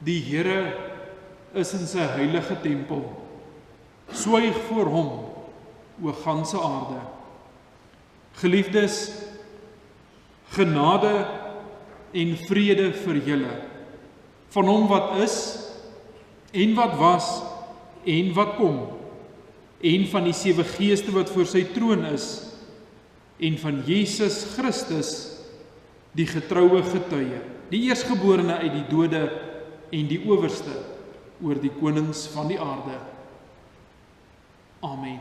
Die Here is in sy heilige tempel. Swyg voor hom, o ganse aarde. Geliefdes, genade en vrede vir julle, van hom wat is, en wat was, en wat kom, en van die 7 geeste wat voor sy troon is, en van Jesus Christus, die getroue getuie, die eerstgeborene uit die dode, en die owerste oor die konings van die aarde. Amen.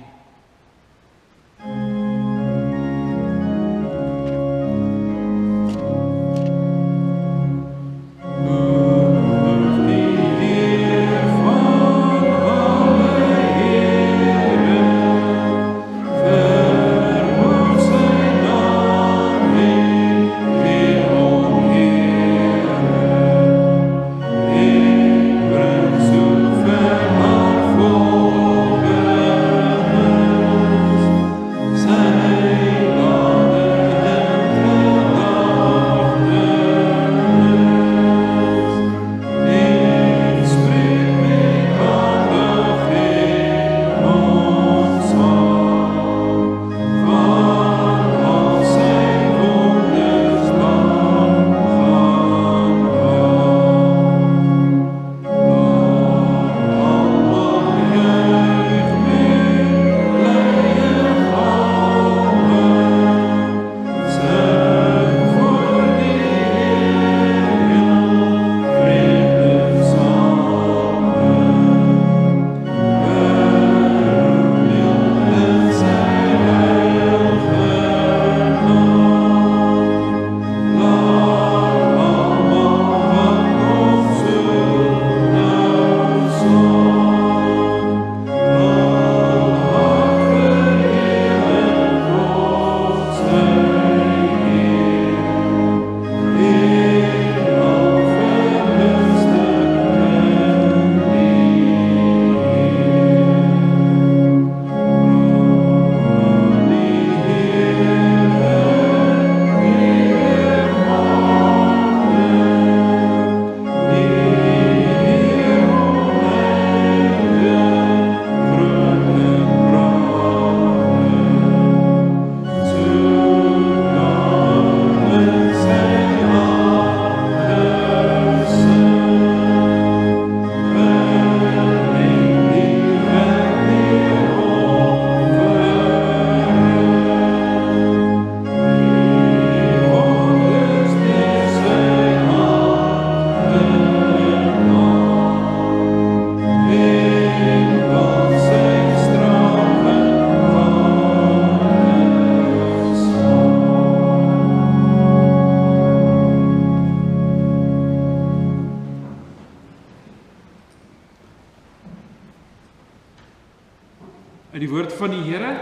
Uit die woord van die Here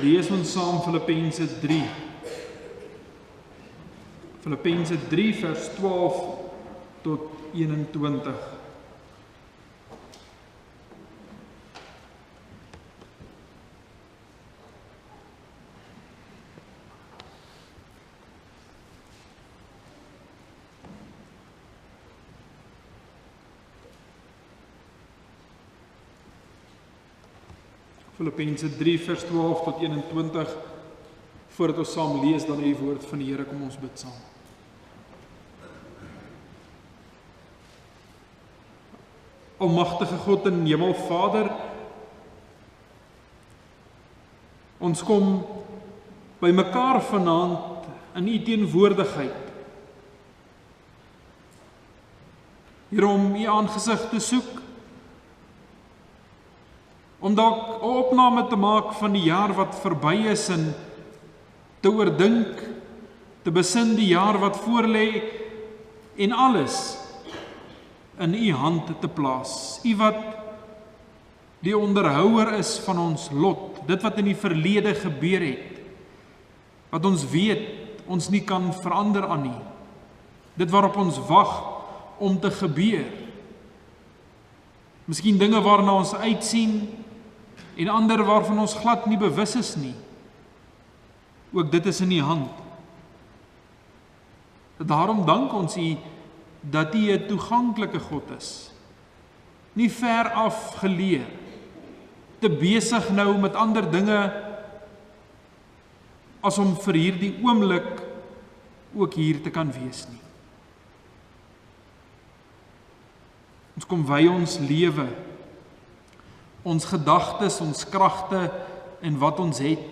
lees ons saam Filippense 3. Filippense 3 vers 12 tot 21. Filippense 3 vers 12 tot 21. Voordat ons saam lees dan die woord van die Here, kom ons bid saam. Almagtige God en Hemelvader, ons kom by mekaar vanaand in U teenwoordigheid. Hier om U aangesig te soek, om dalk 'n opname te maak van die jaar wat verby is en te oordink, te besin die jaar wat voorlê en alles in U hand te plaas. U wat die onderhouer is van ons lot, dit wat in die verlede gebeur het, wat ons weet ons nie kan verander aan nie, dit waarop ons wag om te gebeur. Miskien dinge waarna ons uitsien en ander waarvan ons glad nie bewus is nie. Ook dit is in U hand. Daarom dank ons U dat U 'n toeganklike God is, nie ver af geleë, te besig nou met ander dinge, as om vir hierdie oomblik ook hier te kan wees nie. Ons kom wy ons lewe, ons gedagtes, ons kragte en wat ons het,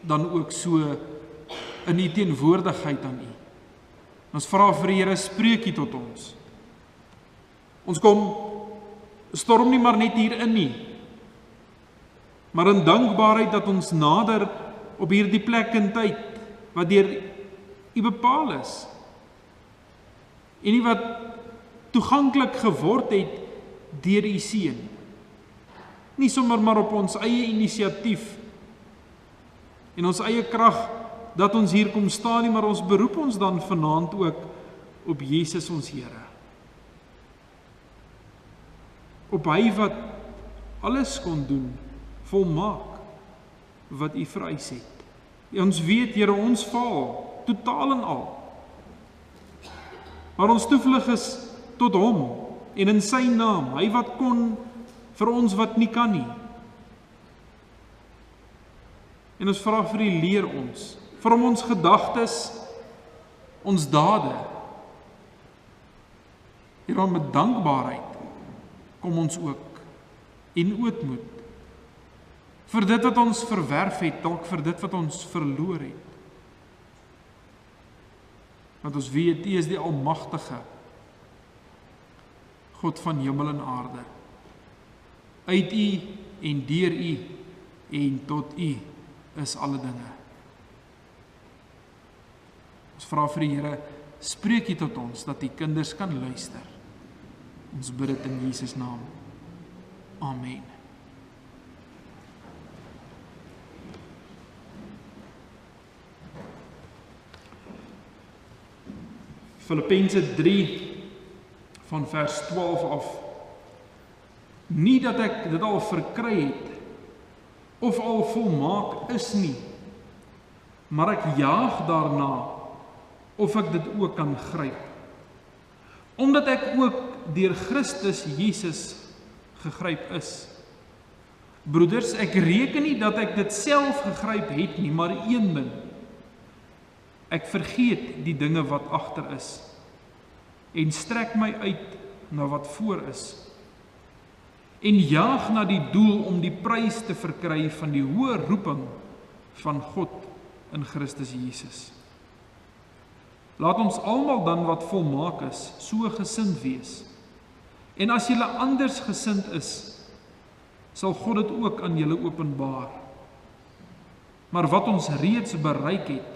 dan ook so in U teenwoordigheid aan U. Ons vra vir die Here, spreek U tot ons. Ons kom storm nie maar net hier in nie, maar in dankbaarheid dat ons nader op hierdie plek en tyd, wat deur U bepaal is, en nie wat toeganklik geword het deur U Seun. Nie sommer maar op ons eie inisiatief en ons eie krag dat ons hier kom staan nie, maar ons beroep ons dan vanaand ook op Jesus ons Here. Op hy wat alles kon doen, volmaak wat U vereis het. Ons weet, Here, ons faal, totaal en al. Maar ons toevlug is tot hom en in sy naam, hy wat kon vir ons wat nie kan nie. En ons vra vir U, leer ons, vorm ons gedagtes, ons dade. Here, met dankbaarheid kom ons ook en ootmoed vir dit wat ons verwerf het, dalk vir dit wat ons verloor het. Want ons weet, U is die Almagtige, God van hemel en aarde. Uit U en deur U en tot U is alle dinge. Ons vra vir die Here, spreek U tot ons, dat die kinders kan luister. Ons bid dit in Jesus naam. Amen. Filippense 3 van vers 12 af. Nie dat ek dit al verkry het, of al volmaak is nie, maar ek jaag daarna, of ek dit ook kan gryp. Omdat ek ook deur Christus Jesus gegryp is. Broeders, ek reken nie dat ek dit self gegryp het nie, maar een ding. Ek vergeet die dinge wat agter is, en strek my uit na wat voor is, en jaag na die doel om die prys te verkry van die hoë roeping van God in Christus Jesus. Laat ons almal dan wat volmaak is, so gesind wees. En as julle anders gesind is, sal God dit ook aan julle openbaar. Maar wat ons reeds bereik het,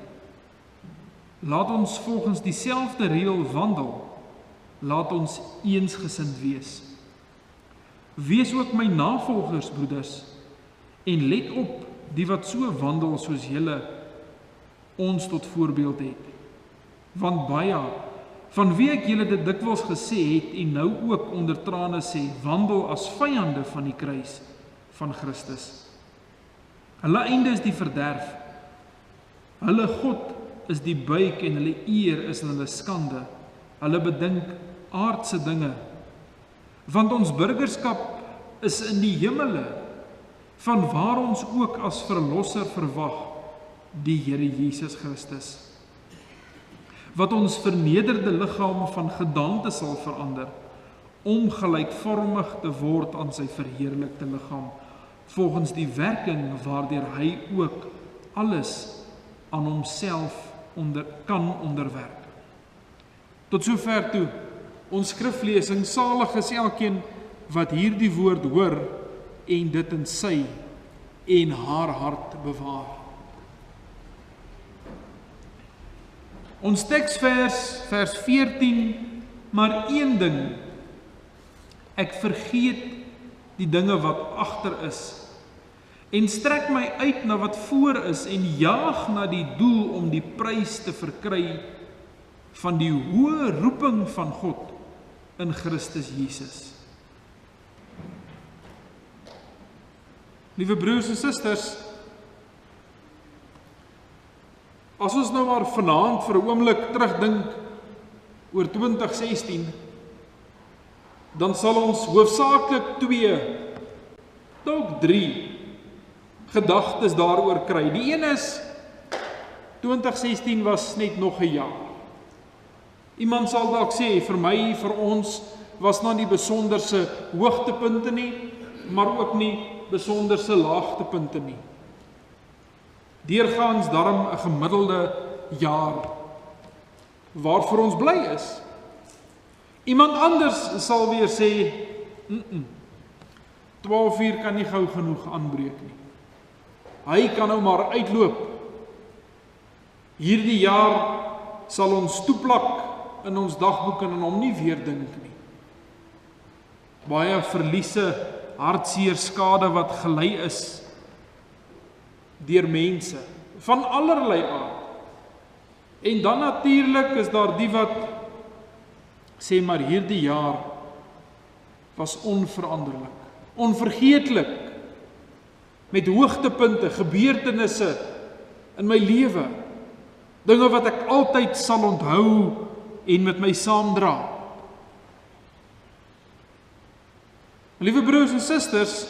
laat ons volgens dieselfde reël wandel. Laat ons eensgesind wees. Wees ook my navolgers, broeders, en let op die wat so wandel soos julle ons tot voorbeeld het. Want baie, van wie ek julle dit dikwels gesê het en nou ook onder trane sê, wandel as vyande van die kruis van Christus. Hulle einde is die verderf. Hulle God is die buik en hulle eer is hulle skande. Hulle bedink aardse dinge. Want ons burgerskap is in die hemele, van waar ons ook as verlosser verwag, die Here Jesus Christus, wat ons vernederde liggaam van gedaante sal verander, om gelykvormig te word aan sy verheerlikte liggaam, volgens die werking waardeur hy ook alles aan homself kan onderwerp. Tot sover toe, ons skriflesing, salig is elkeen wat hierdie woord hoor en dit in sy en haar hart bewaar. Ons teksvers, vers 14, maar een ding, ek vergeet die dinge wat agter is, en strek my uit na wat voor is, en jaag na die doel om die prys te verkry van die hoë roeping van God in Christus Jesus. Liewe broers en susters, as ons nou maar vanaand vir 'n oomblik terugdink oor 2016, dan sal ons hoofsaaklik 2, dalk 3 gedagtes daaroor kry. Die een is, 2016 was net nog 'n jaar. Iemand sal dalk sê, vir my, vir ons, was nou nie besonderse hoogtepunte nie, maar ook nie besonderse laagtepunte nie. Deurgaans darm 'n gemiddelde jaar, waarvoor ons bly is. Iemand anders sal weer sê, 12 uur kan nie gou genoeg aanbreek nie. Hy kan nou maar uitloop. Hierdie jaar sal ons toeplak in ons dagboeke en hom nie weer dink nie. Baie verliese, hartseer skade wat gelei is deur mense van allerlei aard. En dan natuurlik is daar die wat sê maar hierdie jaar was onveranderlik, onvergeetlik, met hoogtepunte, gebeurtenisse in my lewe, dinge wat ek altyd sal onthou en met my saamdra. Liewe broers en susters,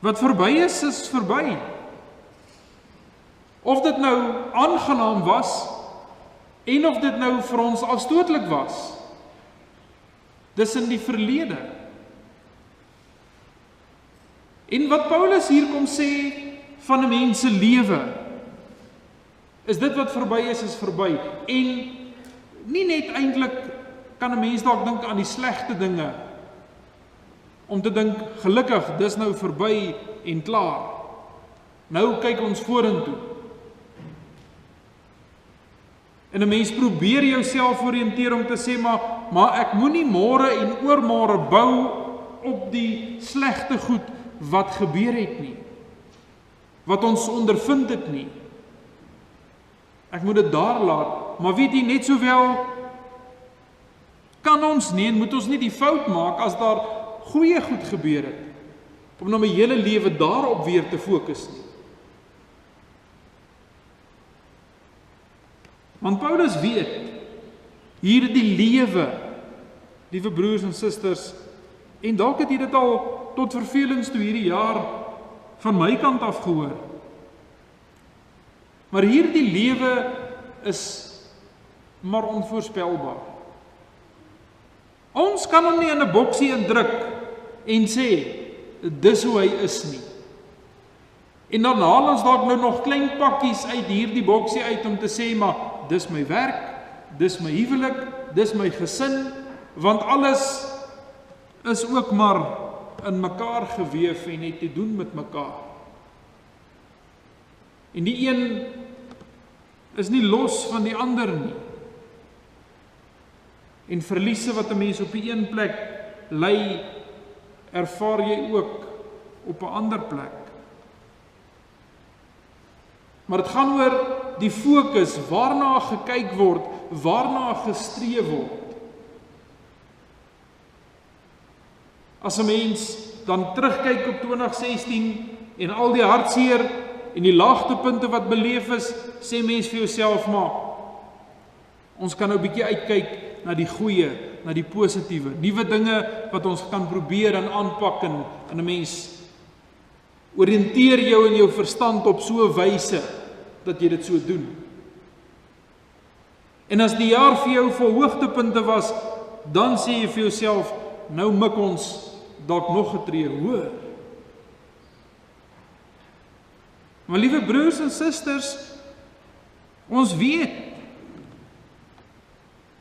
wat verby is verby. Of dit nou aangenaam was, en of dit nou vir ons afstootlik was, dis in die verlede. En wat Paulus hier kom sê van 'n mens se lewe, is dit wat verby is verby. En nie net eintlik kan 'n mens dalk dink aan die slegte dinge, om te dink, gelukkig, dis nou verby en klaar. Nou kyk ons vorentoe. En 'n mens probeer jouself oriënteer om te sê, maar ek moenie môre en oormôre bou op die slegte goed wat gebeur het nie, wat ons ondervind het nie. Ek moet dit daar laat, maar weet jy, net sowel kan ons nie en moet ons nie die fout maak as daar goeie goed gebeur het, om nou my hele lewe daarop weer te fokus nie. Want Paulus weet, hierdie lewe, liewe broers en susters, en dalk het jy dit al tot vervelings toe hierdie jaar van my kant af gehoor. Maar hierdie lewe is maar onvoorspelbaar. Ons kan hom nie in 'n boksie indruk en sê, dis hoe hy is nie. En dan haal ons dalk nou nog klein pakkies uit hierdie boksie uit om te sê, maar dis my werk, dis my huwelik, dis my gesin, want alles is ook maar in mekaar geweef en het te doen met mekaar. En die een is nie los van die ander nie. En verliese wat 'n mens op die een plek ly, ervaar jy ook op 'n ander plek. Maar dit gaan oor die fokus, waarna gekyk word, waarna gestreef word. As 'n mens dan terugkyk op 2016 en al die hartseer en die laagtepunte wat beleef is, sê mens vir jouself, maar ons kan nou 'n bietjie uitkyk na die goeie, na die positiewe, nuwe dinge wat ons kan probeer en aanpak en 'n mens oriënteer jou in jou verstand op so 'n wyse dat jy dit so doen. En as die jaar vir jou vol hoogtepunte was, dan sê jy vir jouself, nou mik ons dalk nog 'n tree hoër. Maar liewe broers en susters, ons weet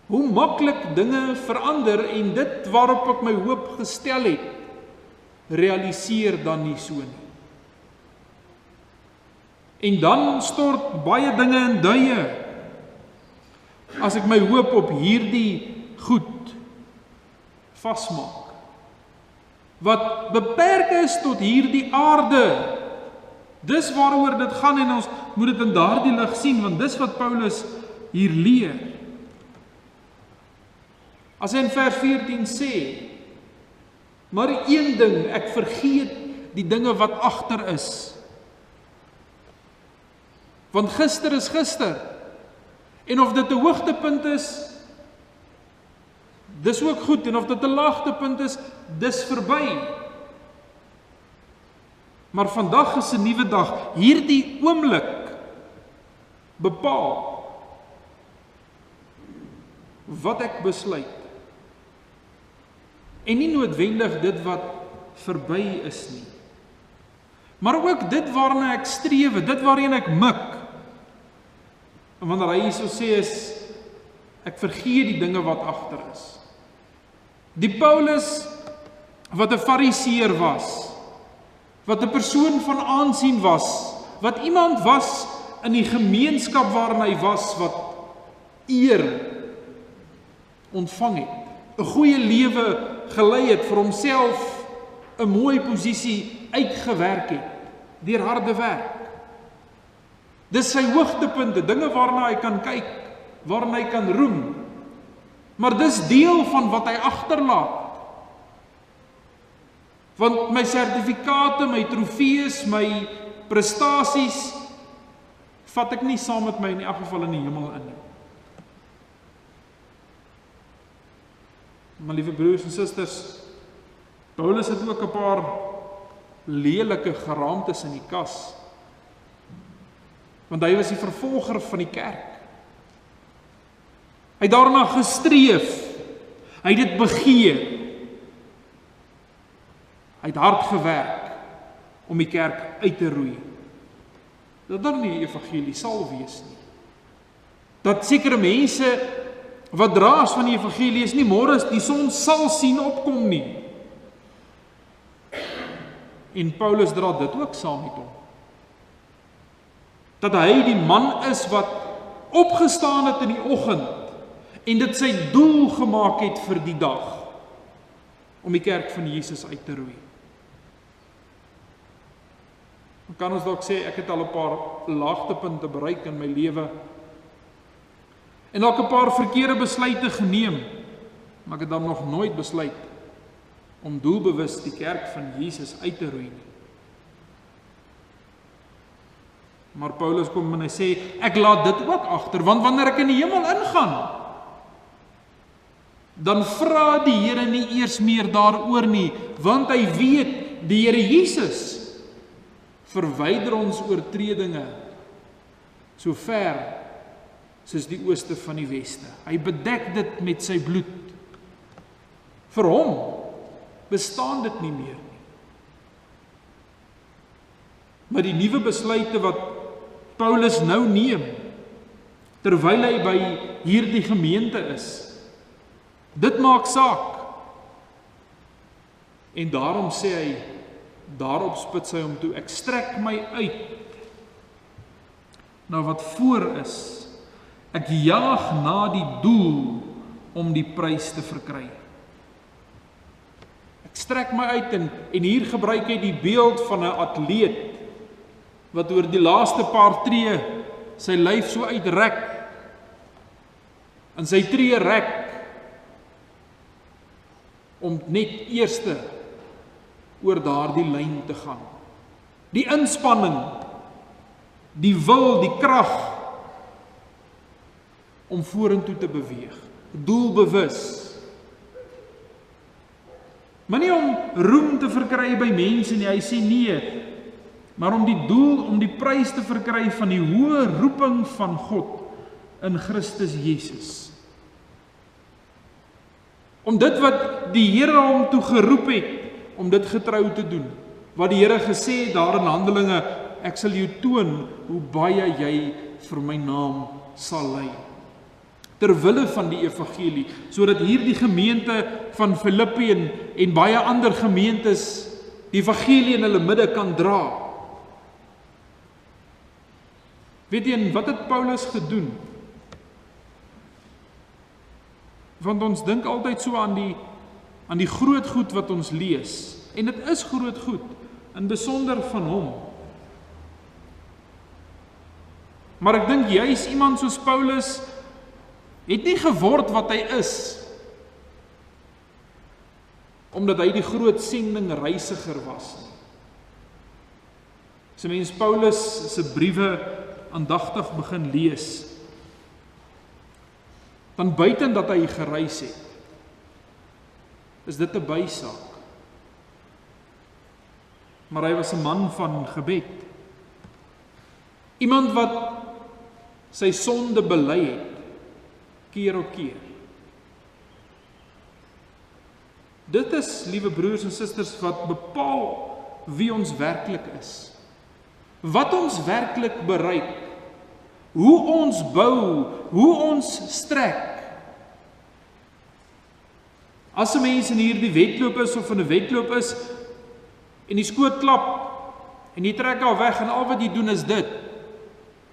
hoe maklik dinge verander en dit waarop ek my hoop gestel het, realiseer dan nie so nie. En dan stort baie dinge in duie, as ek my hoop op hierdie goed vasmaak, wat beperk is tot hierdie aarde. Dis waaroor dit gaan en ons moet dit in daardie lig sien, want dis wat Paulus hier leer. As hy in vers 14 sê, maar een ding, ek vergeet die dinge wat agter is. Want gister is gister. En of dit 'n hoogtepunt is, dis ook goed, en of dit 'n laagtepunt is, dis verby. Maar vandag is 'n nuwe dag, hierdie oomblik bepaal wat ek besluit. En nie noodwendig dit wat verby is nie. Maar ook dit waarna ek streef, dit waarheen ek mik. En wanneer hy hierso sê is, ek vergeet die dinge wat agter is. Die Paulus, wat 'n fariseer was, wat 'n persoon van aansien was, wat iemand was in die gemeenskap waarin hy was, wat eer ontvang het, 'n goeie lewe gelei het, vir homself 'n mooi posisie uitgewerk het, deur harde werk. Dis sy hoogtepunte, dinge waarna hy kan kyk, waarna hy kan roem, maar dis deel van wat hy agterlaat. Want my sertifikate, my trofees, my prestasies, vat ek nie saam met my in elk geval in die hemel in nie. Maar liewe broers en susters, Paulus het ook 'n paar lelike geraamtes in die kas. Want hy was die vervolger van die kerk. Hy het daarna gestreef. Hy het dit begeer. Hy het hard gewerk om die kerk uit te roei. Dat dan nie die evangelie sal wees nie. Dat sekere mense wat draers van die evangelie is, nie môre die son sal sien opkom nie. En Paulus dra dit ook saam met hom. Dat hy die man is wat opgestaan het in die oggend en dit sy doel gemaak het vir die dag, om die kerk van Jesus uit te roei. Dan kan ons dalk sê, ek het al 'n paar laagtepunte bereik in my lewe, en dalk 'n paar verkeerde besluite geneem, maar ek het dan nog nooit besluit om doelbewus die kerk van Jesus uit te roei nie. Maar Paulus kom en hy sê, ek laat dit ook agter, want wanneer ek in die hemel ingaan, dan vra die Here nie eers meer daaroor nie, want hy weet, die Here Jesus verwyder ons oortredinge so ver soos die ooste van die weste. Hy bedek dit met sy bloed. Vir hom bestaan dit nie meer nie. Maar die nuwe besluite wat Paulus nou neem, terwyl hy by hierdie gemeente is, dit maak saak. En daarom sê hy, daarop spits hy hom toe, ek strek my uit na wat voor is. Ek jaag na die doel om die prys te verkry. Ek strek my uit en hier gebruik hy die beeld van 'n atleet wat oor die laaste paar tree sy lyf so uitrek en sy tree rek om net eerste oor daardie lyn te gaan. Die inspanning, die wil, die krag om vorentoe te beweeg, doelbewus. Maar nie om roem te verkry by mense nie, hy sê nee, maar om die doel, om die prys te verkry van die hoë roeping van God in Christus Jesus. Om dit wat die Here hom toe geroep het, om dit getrou te doen. Wat die Here gesê het daar in Handelinge, ek sal jou toon hoe baie jy vir my naam sal ly. Terwille van die evangelie, sodat hierdie gemeente van Filippi en baie ander gemeentes die evangelie in hulle midde kan dra. Weet jy, wat het Paulus gedoen? Want ons dink altyd so aan die groot goed wat ons lees. En dit is groot goed, in besonder van hom. Maar ek dink juis iemand soos Paulus het nie geword wat hy is, omdat hy die groot sendingreisiger was. As 'n mens Paulus se briewe aandagtig begin lees, dan buiten dat hy gereis het, is dit 'n bysaak. Maar hy was 'n man van gebed. Iemand wat sy sonde bely het, keer op keer. Dit is, liewe broers en susters, wat bepaal wie ons werklik is. Wat ons werklik bereik. Hoe ons bou, hoe ons strek. As 'n mens in hierdie wedloop is of in 'n wedloop is en die skoot klap en jy trek al weg en al wat jy doen is dit,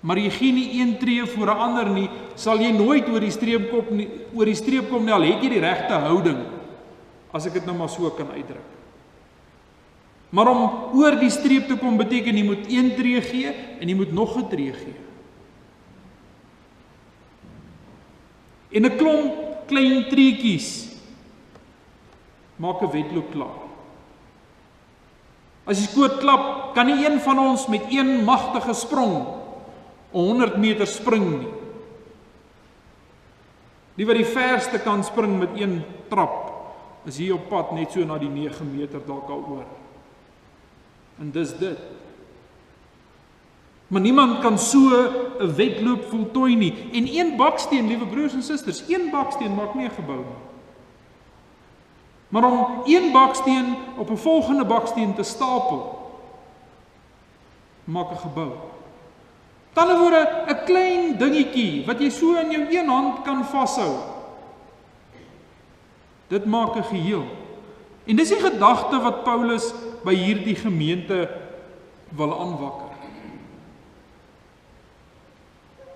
maar jy gee nie een tree voor 'n ander nie, sal jy nooit oor die streep kom nie, al het jy die regte houding, as ek dit nou maar so kan uitdruk. Maar om oor die streep te kom beteken jy moet een tree gee en jy moet nog 'n tree gee. En 'n klomp klein treetjies maak 'n wedloop klaar. As die skoot klap, kan nie een van ons met een magtige sprong 100 meter spring nie. Die wat die verste kan spring met een trap, is hier op pad net so na die 9 meter dalk al oor. En dis dit. Maar niemand kan so 'n wedloop voltooi nie. En een baksteen, liewe broers en susters, een baksteen maak nie 'n gebou nie. Maar om een baksteen op 'n volgende baksteen te stapel, maak 'n gebou. Met ander woorde, 'n klein dingetjie wat jy so in jou een hand kan vashou. Dit maak 'n geheel. En dis die gedagte wat Paulus by hierdie gemeente wil aanwakker.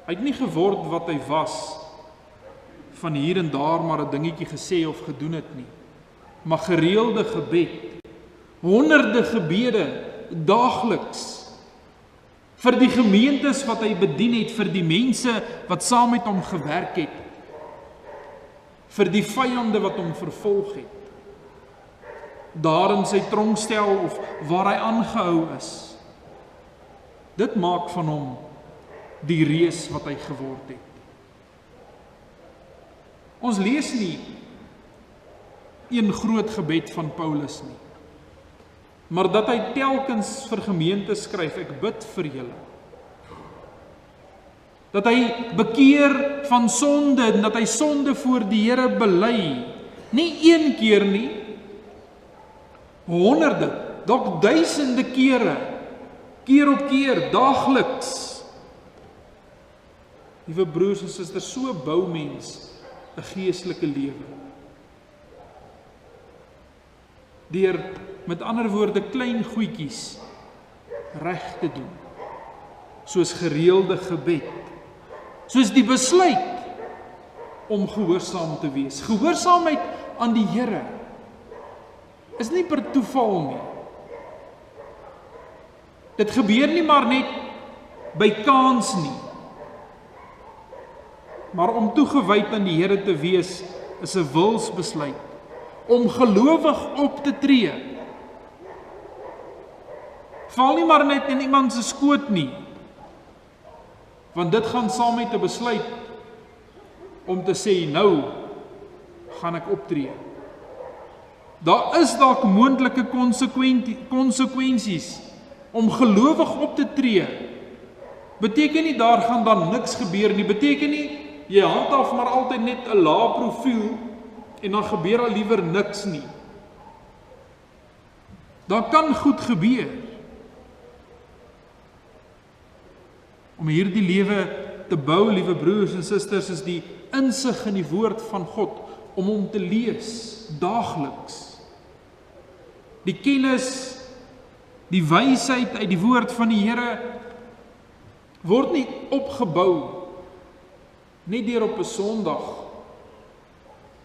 Hy het nie geword wat hy was, van hier en daar maar 'n dingetjie gesê of gedoen het nie. Maar gereelde gebed, honderde gebede, daagliks, vir die gemeentes wat hy bedien het, vir die mense wat saam met hom gewerk het, vir die vyande wat hom vervolg het, daar in sy tronkstel of waar hy aangehou is. Dit maak van hom die reus wat hy geword het. Ons lees nie een groot gebed van Paulus nie, maar dat hy telkens vir gemeentes skryf, ek bid vir julle. Dat hy bekeer van sonde, en dat hy sonde voor die Here bely, nie een keer nie, honderde, dalk duisende kere, keer op keer, daagliks. Liewe broers en susters, so bou mens 'n geestelike lewe. Deur, met ander woorde, klein goedjies reg te doen, soos gereelde gebed, soos die besluit om gehoorsaam te wees. Gehoorsaamheid aan die Here is nie per toeval nie. Dit gebeur nie maar net by kans nie. Maar om toegewyd aan die Here te wees, is 'n wilsbesluit, om gelowig op te tree. Val nie maar net in iemand se skoot nie, want dit gaan saam met 'n besluit om te sê, nou gaan ek optree. Daar is dalk moontlike konsekwensies om gelowig op te tree. Beteken nie daar gaan dan niks gebeur nie, beteken nie jy handhaaf maar altyd net 'n lae profiel en dan gebeur al liewer niks nie. Daar kan goed gebeur. Om hierdie lewe te bou, liewe broers en susters, is die insig in die woord van God, om hom te lees, daagliks. Die kennis, die wysheid uit die woord van die Here, word nie opgebou, net deur op 'n Sondag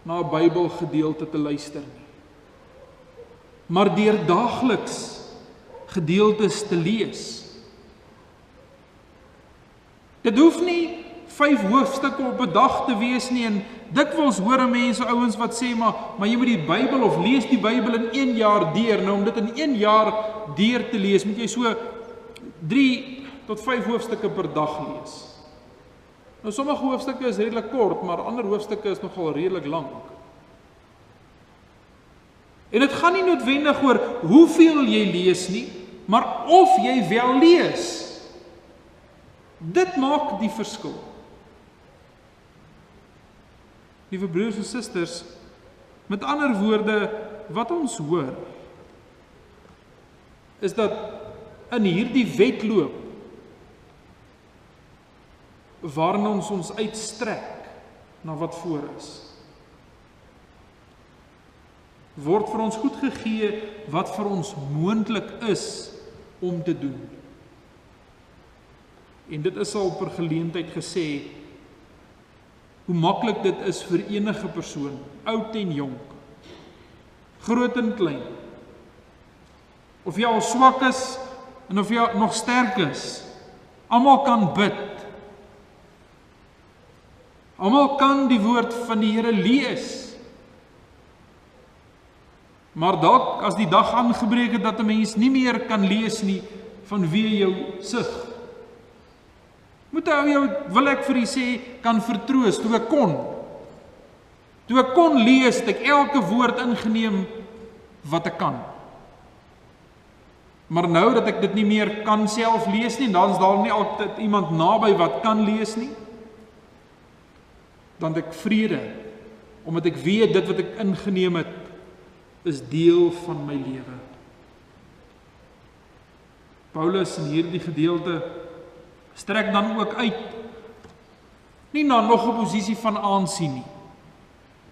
na 'n Bybelgedeelte te luister nie, maar deur daagliks gedeeltes te lees. Dit hoef nie 5 hoofstukke op 'n dag te wees nie, en dikwels hoor mense, ouens wat sê, maar jy moet die Bybel of lees die Bybel in 1 jaar deur. Nou om dit in 1 jaar deur te lees, moet jy so 3 tot 5 hoofstukke per dag lees. Nou sommige hoofstukke is redelik kort, maar ander hoofstukke is nogal redelik lank. En dit gaan nie noodwendig oor hoeveel jy lees nie, maar of jy wel lees. Dit maak die verskil. Liewe broers en susters, met ander woorde, wat ons hoor, is dat in hierdie wedloop, waarin ons uitstrek na wat voor is, word vir ons goed gegee wat vir ons moontlik is om te doen. En dit is al per geleentheid gesê, hoe maklik dit is vir enige persoon, oud en jonk, groot en klein, of jy al swak is, en of jy nog sterk is, almal kan bid, almal kan die woord van die Here lees, maar dalk as die dag aangebreek het dat 'n mens nie meer kan lees nie, vanweë jou sig. Moet jou, wil ek vir u sê, kan vertroos, toe ek kon lees, het ek elke woord ingeneem wat ek kan. Maar nou dat ek dit nie meer kan self lees nie, dan is daar nie altyd iemand naby wat kan lees nie, dan het ek vrede, omdat ek weet dit wat ek ingeneem het, is deel van my lewe. Paulus in hierdie gedeelte strek dan ook uit, nie na nog 'n posisie van aansien nie,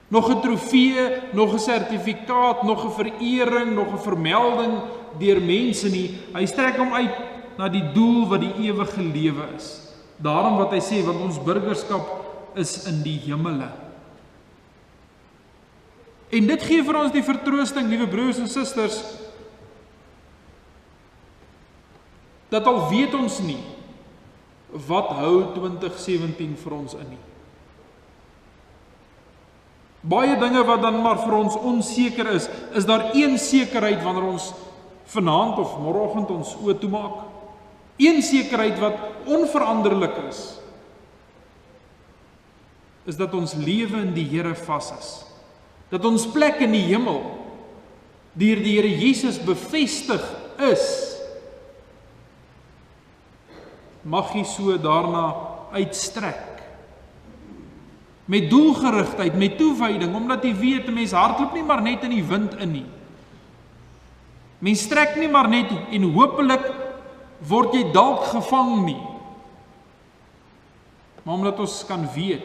nog 'n trofee, nog 'n sertifikaat, nog 'n verering, nog 'n vermelding deur mense nie, hy strek hom uit na die doel wat die ewige lewe is. Daarom wat hy sê, want ons burgerskap is in die hemele. En dit gee vir ons die vertroosting, liewe broers en susters, dat al weet ons nie, wat hou 2017 vir ons in nie. Baie dinge wat dan maar vir ons onseker is daar een sekerheid wanneer ons vanaand of môreoggend ons oë toemaak. Een sekerheid wat onveranderlik is dat ons lewe in die Here vas is. Dat ons plek in die hemel deur die Here Jesus bevestig is. Mag jy so daarna uitstrek. Met doelgerigtheid, met toewyding, omdat jy weet, 'n mens hardloop nie maar net in die wind in nie. Mens strek nie maar net en hopelik word jy dalk gevang nie. Maar omdat ons kan weet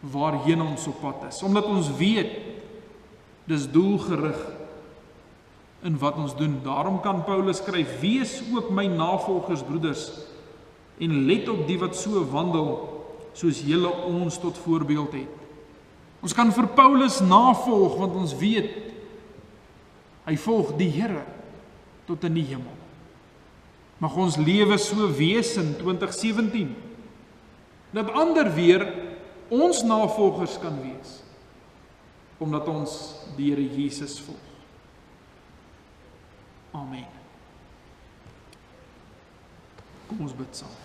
waarheen ons op pad is. Omdat ons weet, dis doelgerig in wat ons doen. Daarom kan Paulus skryf, wees ook my navolgers, broeders, en let op die wat so wandel, soos julle ons tot voorbeeld het. Ons kan vir Paulus navolg, want ons weet, hy volg die Here tot in die hemel. Mag ons lewe so wees in 2017, dat ander weer ons navolgers kan wees, omdat ons die Here Jesus volg. Amen. Kom ons bid saam.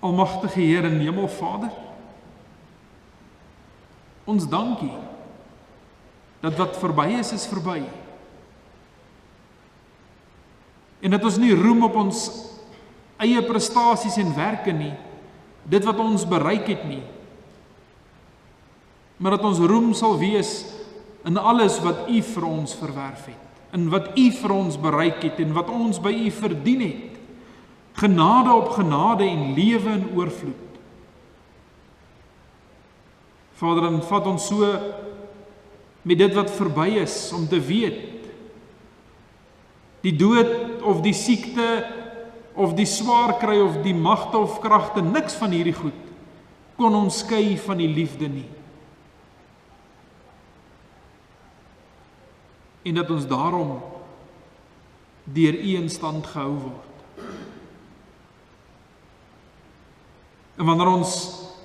Almagtige Heer en Hemelvader, ons dankie dat wat verby is verby. En dat ons nie roem op ons eie prestasies en werke nie, dit wat ons bereik het nie, maar dat ons roem sal wees in alles wat U vir ons verwerf het, in wat U vir ons bereik het en wat ons by U verdien het. Genade op genade en lewe in oorvloed. Vader, dan vat ons so met dit wat verby is, om te weet, die dood of die siekte, of die swaar kry, of die magte of kragte, niks van hierdie goed, kon ons skei van die liefde nie. En dat ons daarom deur U in stand gehou word. En wanneer ons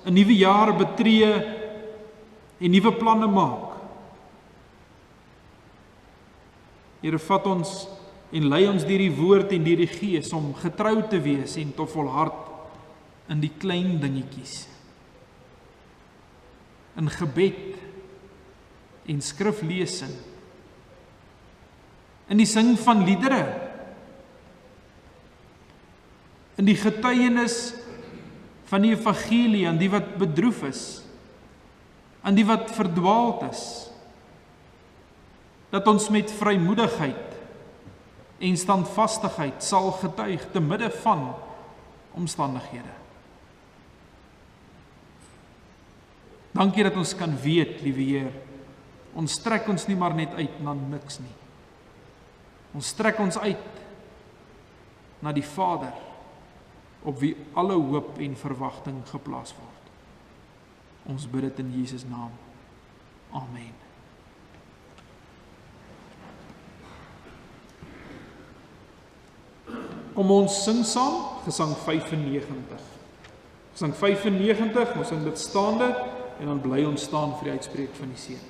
'n nuwe jaar betree en nuwe planne maak, Here, vat ons en lei ons deur die woord en deur die Gees om getrou te wees en te volhard in die klein dingetjies, in gebed en skriflesing, in die sing van liedere, in die getuienis van die evangelie aan die wat bedroef is, aan die wat verdwaald is, dat ons met vrymoedigheid en standvastigheid sal getuig te midde van omstandighede. Dankie dat ons kan weet, liewe Heer, ons strek ons nie maar net uit na niks nie. Ons strek ons uit na die Vader, op wie alle hoop en verwagting geplaas word. Ons bid dit in Jesus naam. Amen. Kom ons sing saam, gesang 95. Gesang 95, ons sing dit staande, en dan bly ons staan vir die uitspreek van die seën.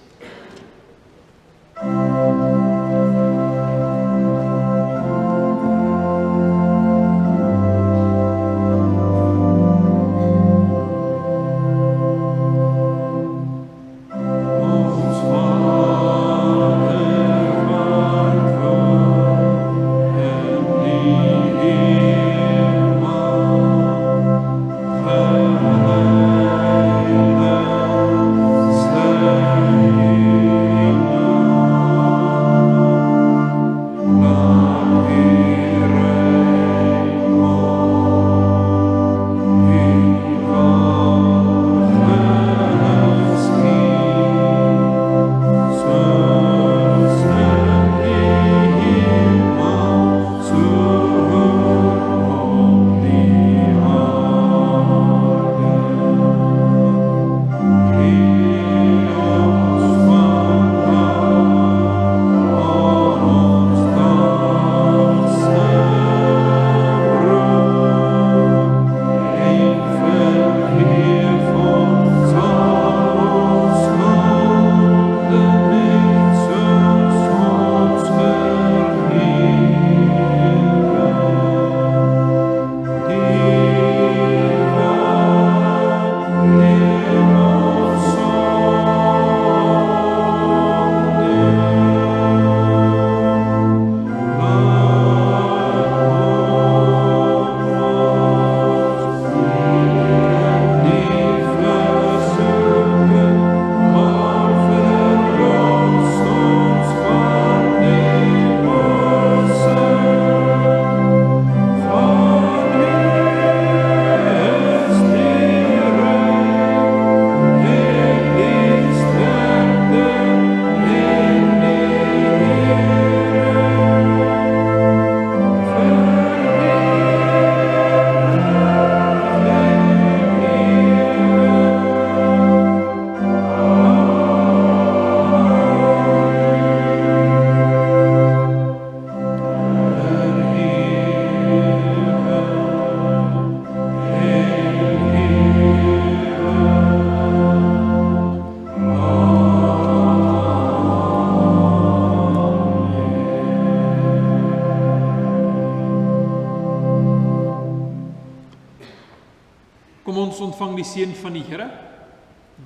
Kom ons ontvang die seën van die Here,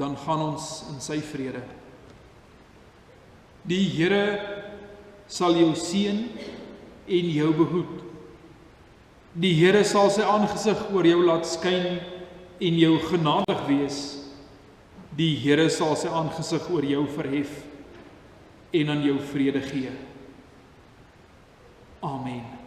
dan gaan ons in sy vrede. Die Here sal jou seën en jou behoed. Die Here sal sy aangesig oor jou laat skyn en jou genadig wees. Die Here sal sy aangesig oor jou verhef en aan jou vrede gee. Amen.